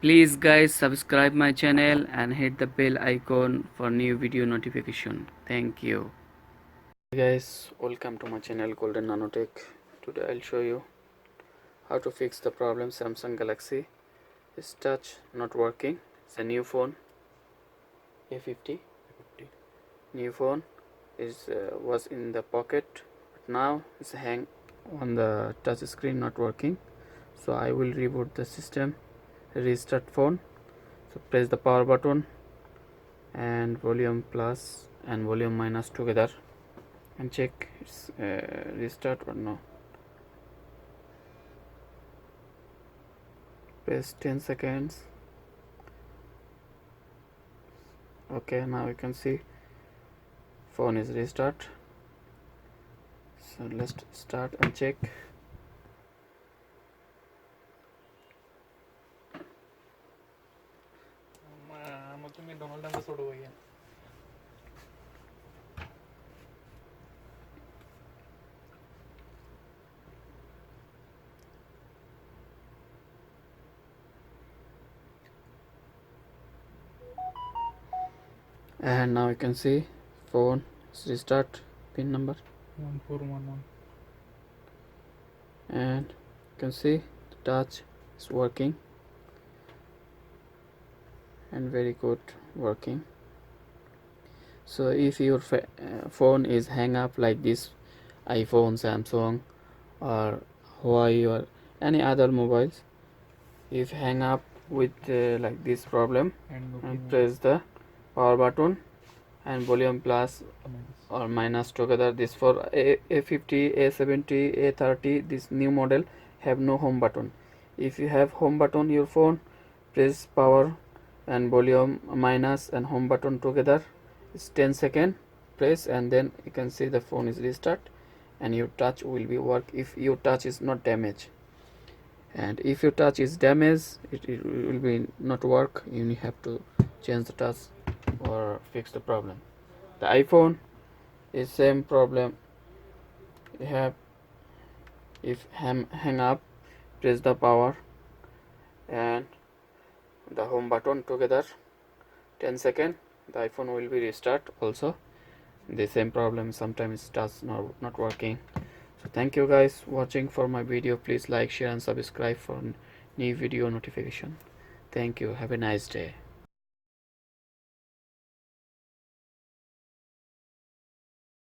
Please guys subscribe my channel and hit the bell icon for new video notification. Thank you. Hey guys, welcome to my channel Golden Nanotech. Today I'll show you how to fix the problem Samsung Galaxy is touch not working. It's a new phone, a50. New phone is was in the pocket, but now it's hang on the touch screen, not working. So I will reboot the system, restart phone. So press the power button and volume plus and volume minus together and check it's restart or no. Press 10 seconds. Okay, now you can see phone is restart. So let's start and check. तुम्ही डोनाल्डांना सोडवूया. And now you can see phone is restart, pin number 1411. and you can see the touch is working and very good working. So if your phone is hang up like this, iPhone, Samsung or Huawei or any other mobiles, if hang up with like this problem, and press the power button and volume plus or minus together. This for a50, a70, a30, this new model have no home button. If you have home button your phone, press power and volume minus and home button together. It's 10 second, press and then you can see the phone is restart and your touch will be work if your touch is not damaged. And if your touch is damaged, it will be not work. You have to change the touch or fix the problem. The iPhone is same problem. You have, if hang up, press the power and the home button together, 10 second, the iPhone will be restart also. The same problem, sometimes it does not working. So thank you guys watching for my video. Please like, share and subscribe for new video notification. Thank you. Have a nice day.